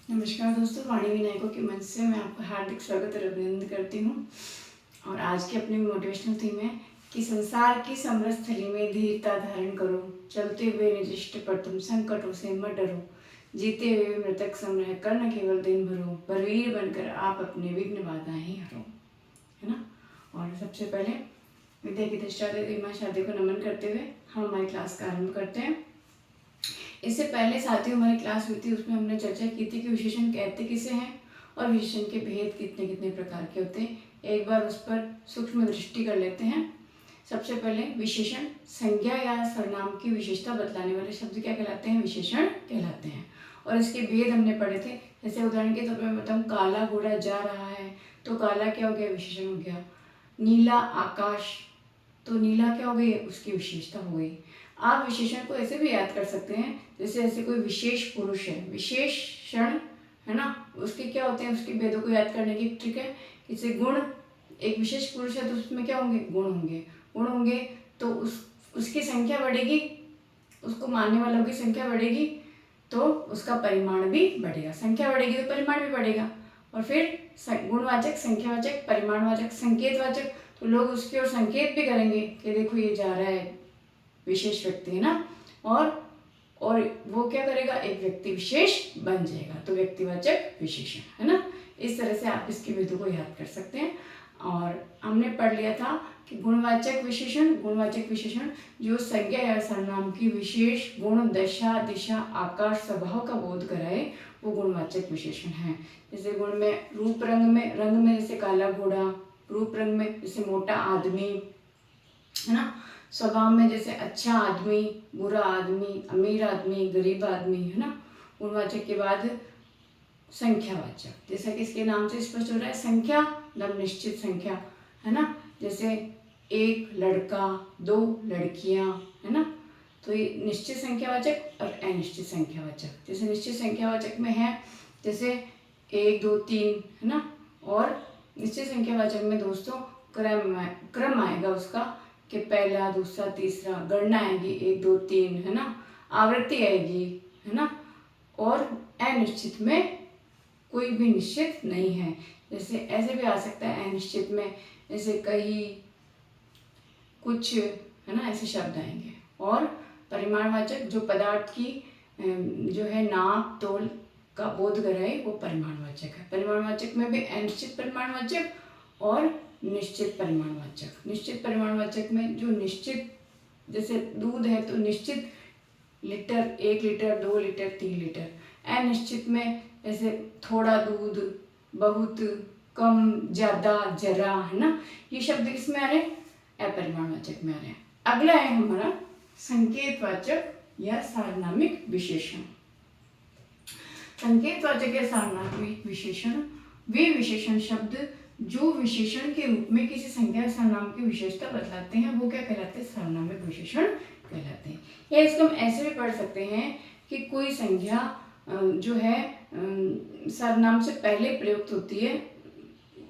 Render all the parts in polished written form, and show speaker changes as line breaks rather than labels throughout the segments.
नमस्कार दोस्तों, वाणी विनायकों के मंच से मैं आपका हार्दिक स्वागत और अभिनंदन करती हूँ। और आज की अपनी मोटिवेशनल थीम है कि संसार की समरस थली में धीरता धारण करो, चलते हुए निज इष्ट पर तुम संकटों से मत डरो, जीते हुए मृतक सम रह कर न केवल दिन भरो, बलवीर बनकर आप अपने विघ्न बाधाएं हरो, है ना। और सबसे पहले विद्या की दृष्टा देवी माँ शादी को नमन करते हुए हम हमारी क्लास का आरंभ करते हैं। इससे पहले साथियों हमारी क्लास हुई थी, उसमें हमने चर्चा की थी कि विशेषण कहते किसे हैं और विशेषण के भेद कितने कितने प्रकार के होते हैं। एक बार उस पर सूक्ष्म दृष्टि कर लेते हैं। सबसे पहले विशेषण संज्ञा या सर्वनाम की विशेषता बतलाने वाले शब्द क्या कहलाते हैं? विशेषण कहलाते हैं। और इसके भेद हमने पढ़े थे। जैसे उदाहरण के तौर पर मैं बताऊँ, काला घोड़ा जा रहा है तो काला क्या हो गया? विशेषण हो गया। नीला आकाश, तो नीला क्या हो गई? उसकी विशेषता हो गई। आप विशेषण को ऐसे भी याद कर सकते हैं, जैसे ऐसे कोई विशेष पुरुष है, विशेषण है ना, उसके क्या होते हैं? उसके भेदों को याद करने की ट्रिक है। जैसे गुण, एक विशेष पुरुष है तो उसमें क्या होंगे? गुण होंगे। गुण होंगे तो उसकी संख्या बढ़ेगी, उसको मानने वालों की संख्या बढ़ेगी तो उसका परिमाण भी बढ़ेगा। संख्या बढ़ेगी तो परिमाण भी बढ़ेगा। और फिर गुणवाचक, संख्यावाचक, परिमाणवाचक, संकेतवाचक, तो लोग उसकी ओर संकेत भी करेंगे कि देखो ये जा रहा है, विशेष व्यक्ति है ना। और वो क्या करेगा? एक व्यक्ति विशेष बन जाएगा, तो व्यक्तिवाचक विशेषण, है ना। इस तरह से आप इसके भेदों को याद कर सकते हैं। और हमने पढ़ लिया था कि गुणवाचक विशेषण जो संज्ञा या सर्वनाम की विशेष गुण, दशा, दिशा, आकार, स्वभाव का बोध कराए, वो गुणवाचक विशेषण है। जैसे गुण में रूप, रंग में जैसे काला घोड़ा, रूप रंग में जैसे मोटा आदमी, है ना। स्वभाव में जैसे अच्छा आदमी, बुरा आदमी, अमीर आदमी, गरीब आदमी, है ना। गुणवाचक के बाद संख्यावाचक, जैसा कि इसके नाम से स्पष्ट हो रहा है, संख्या मतलब निश्चित संख्या, है ना। जैसे एक लड़का, दो लड़कियां, है ना। तो ये निश्चित संख्यावाचक और अनिश्चित संख्यावाचक। जैसे निश्चित संख्यावाचक में है जैसे 1, 2, 3, है ना। और निश्चित संख्यावाचक में दोस्तों क्रम आएगा उसका कि पहला, दूसरा, तीसरा, गणना आएगी 1, 2, 3, है ना। आवृत्ति आएगी, है ना। और अनिश्चित में कोई भी निश्चित नहीं है। जैसे ऐसे भी आ सकता है अनिश्चित में, जैसे कहीं, कुछ, है ना, ऐसे शब्द आएंगे। और परिमाणवाचक जो पदार्थ की जो है नाप तोल का बोध कराए, वो परिमाणवाचक है। परिमाणवाचक में भी अनिश्चित परिमाणवाचक और निश्चित परिमाणवाचक। निश्चित परिमाणवाचक में जो निश्चित, जैसे दूध है तो निश्चित लीटर, 1 लीटर, 2 लीटर, 3 लीटर। अनिश्चित में जैसे थोड़ा दूध, बहुत, कम, ज्यादा, जरा, है ना। ये शब्द किसमें आ रहे हैं? अपरिमाणवाचक में आ रहे हैं। अगला है हमारा संकेतवाचक या सार्वनामिक विशेषण। संकेतवाचक या सार्वनामिक विशेषण वे विशेषण शब्द जो विशेषण के रूप में किसी संज्ञा या सर्वनाम की विशेषता बतलाते हैं, वो क्या कहलाते हैं? सार्वनामिक विशेषण कहलाते हैं। या इसको हम ऐसे भी पढ़ सकते हैं कि कोई संज्ञा जो है सर्वनाम से पहले प्रयुक्त होती है,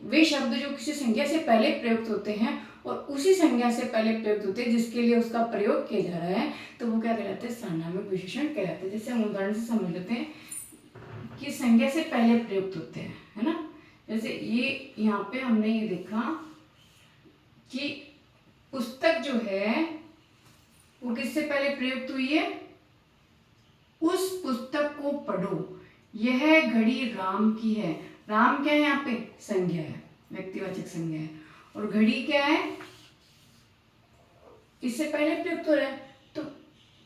वे शब्द जो किसी संज्ञा से पहले प्रयुक्त होते हैं और उसी संज्ञा से पहले प्रयुक्त होते हैं जिसके लिए उसका प्रयोग किया जा रहा है, तो वो क्या कहलाते हैं? सार्वनामिक विशेषण कहलाते हैं। जैसे हम उदाहरण से समझ लेते हैं कि संज्ञा से पहले प्रयुक्त होते हैं, है ना। जैसे ये यहाँ पे हमने ये देखा कि पुस्तक जो है वो किससे पहले प्रयुक्त हुई है? उस पुस्तक को पढ़ो, यह घड़ी राम की है। राम क्या है? यहाँ पे संज्ञा है, व्यक्तिवाचक संज्ञा है। और घड़ी क्या है? इससे पहले प्रयुक्त हो रहा है। तो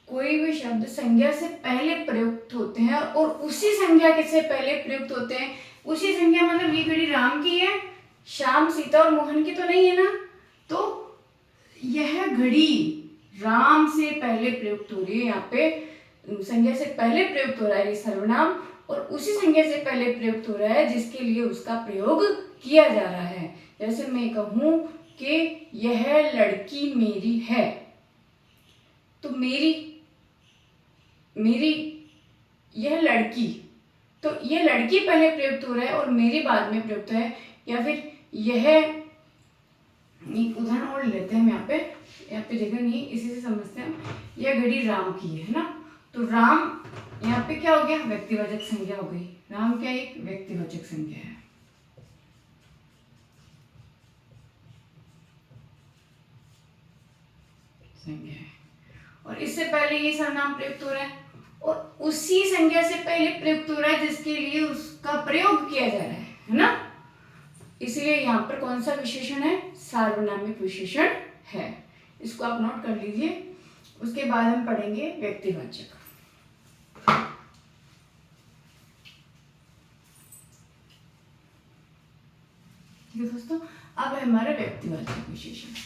कोई भी शब्द संज्ञा से पहले प्रयुक्त होते हैं और उसी संज्ञा के से पहले प्रयुक्त होते हैं। उसी संज्ञा मतलब ये घड़ी राम की है, श्याम, सीता और मोहन की तो नहीं है ना। तो यह घड़ी राम से पहले प्रयुक्त हो रही है। यहाँ पे संज्ञा से पहले प्रयुक्त हो रहा है ये सर्वनाम, और उसी संज्ञा से पहले प्रयुक्त हो रहा है जिसके लिए उसका प्रयोग किया जा रहा है। जैसे मैं कहूं कि यह लड़की मेरी है, तो मेरी यह लड़की, तो यह लड़की पहले प्रयुक्त हो रहा है और मेरी बाद में प्रयुक्त है। या फिर यह, एक उदाहरण और लेते हैं हम यहाँ पे जगह नहीं, इसी से समझते हैं। यह घड़ी राम की है ना, तो राम यहाँ पे क्या हो गया, व्यक्तिवाचक संज्ञा हो गई। राम क्या एक व्यक्तिवाचक संज्ञा है। संज्ञा है और इससे पहले ये सर्वनाम प्रयुक्त हो रहा है और उसी संज्ञा से पहले प्रयुक्त हो रहा है जिसके लिए उसका प्रयोग किया जा रहा है ना। इसलिए यहाँ पर कौन सा विशेषण है, सार्वनामिक विशेषण है। इसको आप नोट कर लीजिए। उसके बाद हम पढ़ेंगे व्यक्तिवाचक। ठीक है दोस्तों, अब है हमारा व्यक्तिवाचक विशेषण।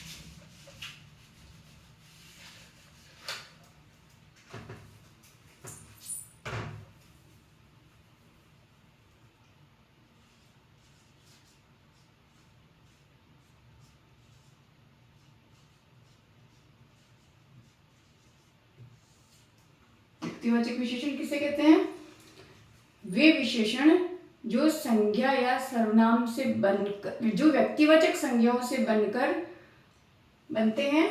व्यक्तिवाचक विशेषण किसे कहते हैं, वे विशेषण जो संज्ञा या सर्वनाम से बनकर, जो व्यक्तिवाचक संज्ञाओं से बनकर बनते हैं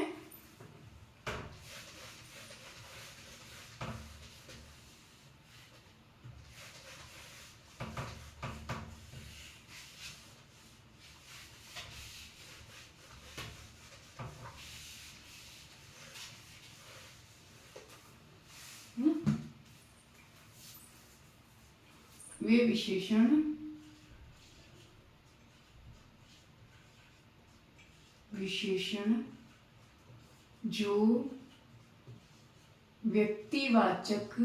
वे विशेषण जो व्यक्तिवाचक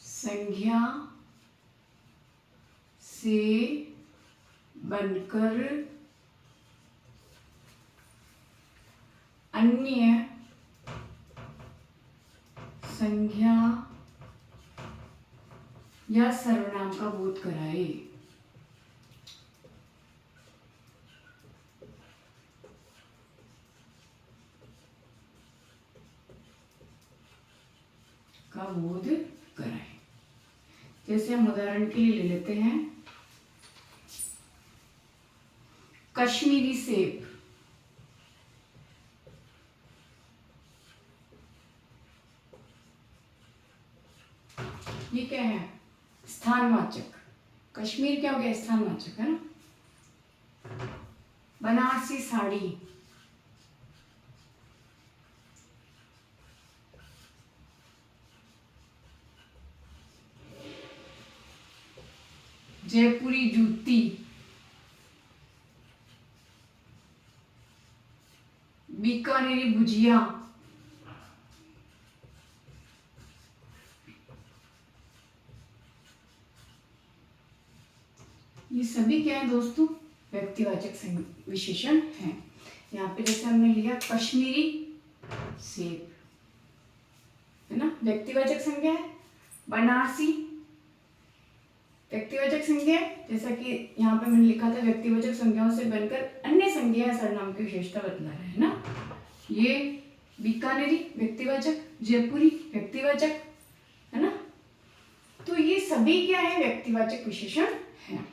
संज्ञा से बनकर अन्य संज्ञा या सर्वनाम का बोध कराए। का बोध कराए। जैसे हम उदाहरण के लिए ले लेते हैं कश्मीरी सेब। ये क्या है, स्थानवाचक। कश्मीर क्या हो गया, स्थानवाचक है ना। बनारसी साड़ी, जयपुरी जूती, बीकानेरी भुजिया, ये सभी क्या है दोस्तों, व्यक्तिवाचक विशेषण हैं। यहाँ पे जैसे हमने लिया कश्मीरी सेब है ना, व्यक्तिवाचक संज्ञा है। बनारसी व्यक्तिवाचक संज्ञा है, जैसा कि यहाँ पे मैंने लिखा था व्यक्तिवाचक संज्ञाओं से बनकर अन्य संज्ञा या सर्वनाम की विशेषता बतला रहे हैं ना। ये बीकानेरी व्यक्तिवाचक, जयपुरी व्यक्तिवाचक है ना। तो ये सभी क्या है, व्यक्तिवाचक विशेषण हैं।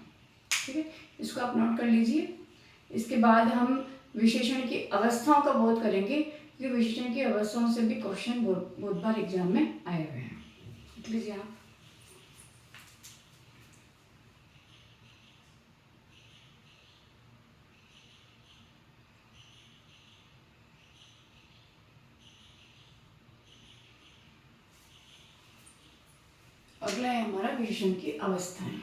ठीक है, इसको आप नोट कर लीजिए। इसके बाद हम विशेषण की अवस्थाओं का बोध करेंगे, क्योंकि विशेषण की अवस्थाओं से भी क्वेश्चन बहुत बार एग्जाम में आए हुए हैं। लिख लीजिए आप। अगला है हमारा विशेषण की अवस्थाएं।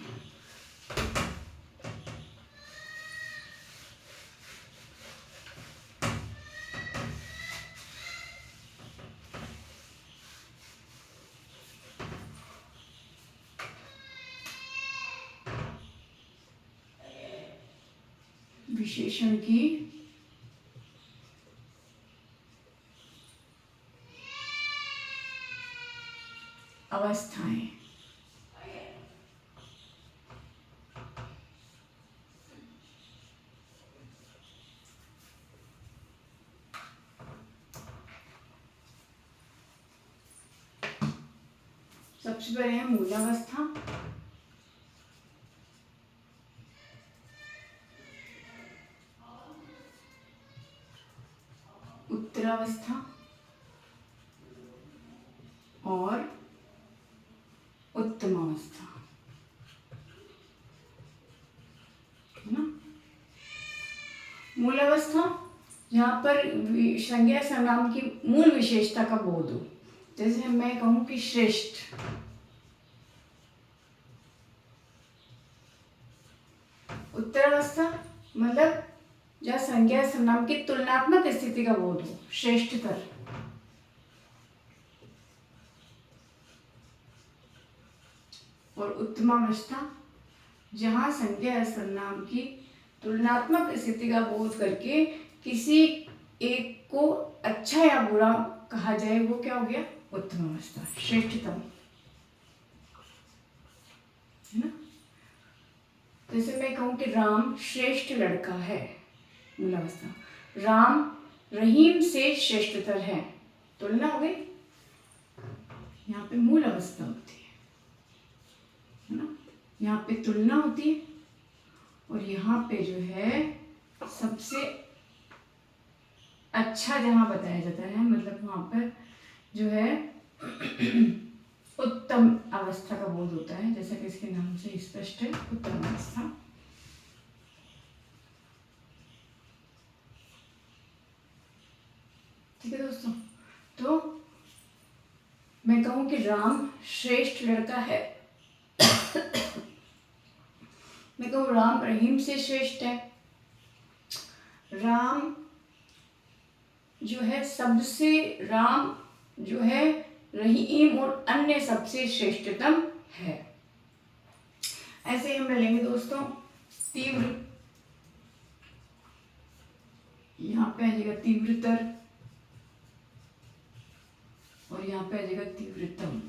विशेषण की अवस्थाएं। सबसे पहले है मूलावस्था, उत्तरावस्था और उत्तमावस्था, है ना। मूलावस्था, यहाँ पर संज्ञा सर्वनाम की मूल विशेषता का बोध हो, जैसे मैं कहूं कि श्रेष्ठ। उत्तरावस्था मतलब जहाँ संज्ञा सर्वनाम की तुलनात्मक स्थिति का बोध हो, श्रेष्ठतर। और उत्तमावस्था जहाँ संज्ञा सर्वनाम की तुलनात्मक स्थिति का बोध करके किसी एक को अच्छा या बुरा कहा जाए, वो क्या हो गया? उत्तमावस्था, श्रेष्ठतम, है ना। जैसे मैं कहूं कि राम श्रेष्ठ लड़का है, मूलावस्था। राम रहीम से श्रेष्ठतर है, तुलना हो गई। यहाँ पे मूल अवस्था होती है ना, यहाँ पे तुलना होती है, और यहाँ पे जो है सबसे अच्छा जहाँ बताया जाता है, मतलब वहाँ पर जो है उत्तम अवस्था का बोध होता है, जैसा कि इसके नाम से स्पष्ट है, उत्तम अवस्था। ठीक है दोस्तों, तो मैं कहूं कि राम श्रेष्ठ लड़का है, मैं कहूं राम रहीम से श्रेष्ठ है, राम जो है सबसे, राम जो है रहीम और अन्य सबसे श्रेष्ठतम है। ऐसे हम लेंगे दोस्तों तीव्र, यहाँ पे आ जाएगा तीव्रतर, और यहाँ पे आ जाएगा तीव्रतम।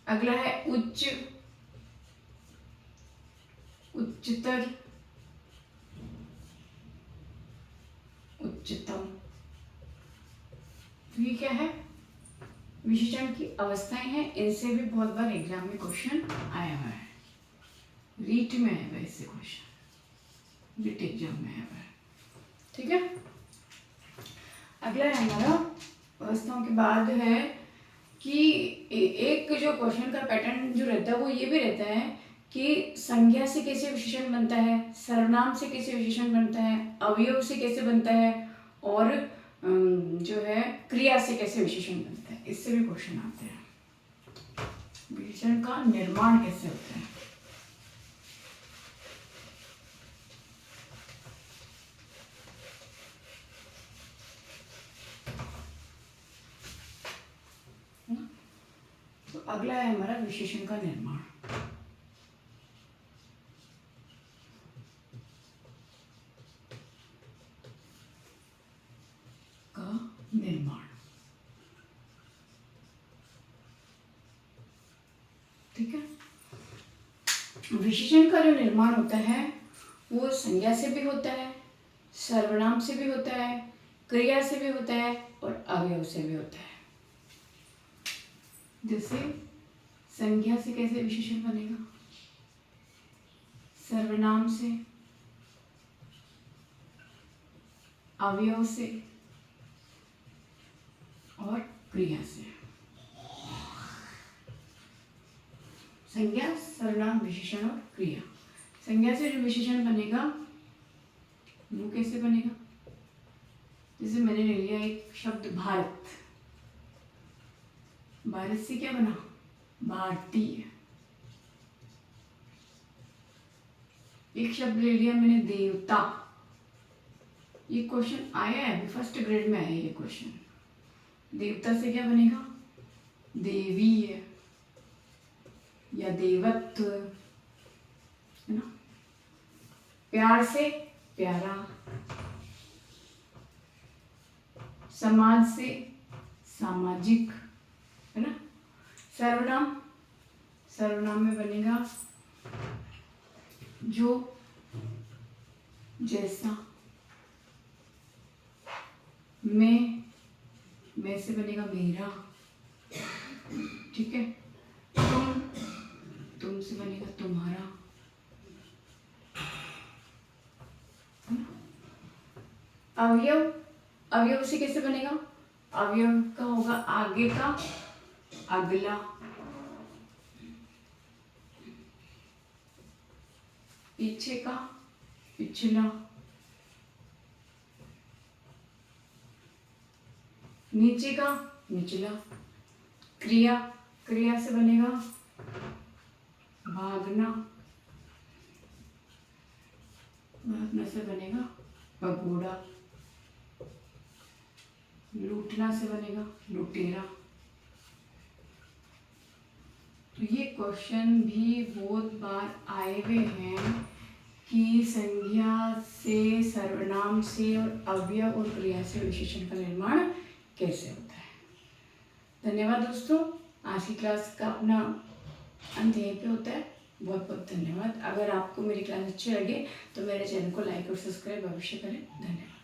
अगला है उच्च, उच्चतर, उच्चतम। तो ये क्या है? विशेषण की अवस्थाएं हैं, इनसे भी बहुत बार एग्जाम में क्वेश्चन आया हुआ है, रीट में आया हुआ इससे क्वेश्चन, रीट एग्जाम में आया हुआ है। ठीक है, अगला है हमारा अवस्थाओं के बाद है कि एक जो क्वेश्चन का पैटर्न जो रहता है वो ये भी रहता है कि संज्ञा से कैसे विशेषण बनता है, सर्वनाम से कैसे विशेषण बनता है, अवयव से कैसे बनता है, और जो है क्रिया से कैसे विशेषण बनता है, इससे भी क्वेश्चन आते हैं। विशेषण का निर्माण कैसे होता है। तो अगला है हमारा विशेषण का निर्माण। ठीक है, विशेषण का जो निर्माण होता है वो संज्ञा से भी होता है, सर्वनाम से भी होता है, क्रिया से भी होता है, और अवयव से भी होता है। जैसे संज्ञा से कैसे विशेषण बनेगा, सर्वनाम से, अवयव से, और क्रिया से। संज्ञा, सर्वनाम, विशेषण और क्रिया। संज्ञा से जो विशेषण बनेगा वो कैसे बनेगा, जैसे मैंने ले लिया एक शब्द भारत, भारत से क्या बना, भारतीय। एक शब्द ले लिया मैंने देवता, ये क्वेश्चन आया है अभी फर्स्ट ग्रेड में आया ये क्वेश्चन, देवता से क्या बनेगा, देवी या देवत्व, है ना। प्यार से प्यारा, समाज से सामाजिक, है ना। सर्वनाम, सर्वनाम में बनेगा जो, जैसा। मैं से बनेगा मेरा, ठीक है। तुम से बनेगा तुम्हारा, अवयव, अवयव से कैसे बनेगा? अवयव का होगा आगे का अगला, पीछे का पिछला, नीचे का निचला। क्रिया, क्रिया से बनेगा भागना, भागना से बनेगा भगोड़ा, लूटना से बनेगा लुटेरा। तो ये क्वेश्चन भी बहुत बार आए हुए हैं कि संज्ञा से, सर्वनाम से और अवयव और क्रिया से विशेषण का निर्माण कैसे होता है। धन्यवाद दोस्तों, आज की क्लास का अपना अंत यहीं पे होता है। बहुत बहुत धन्यवाद। अगर आपको मेरी क्लास अच्छी लगे तो मेरे चैनल को लाइक और सब्सक्राइब अवश्य करें। धन्यवाद।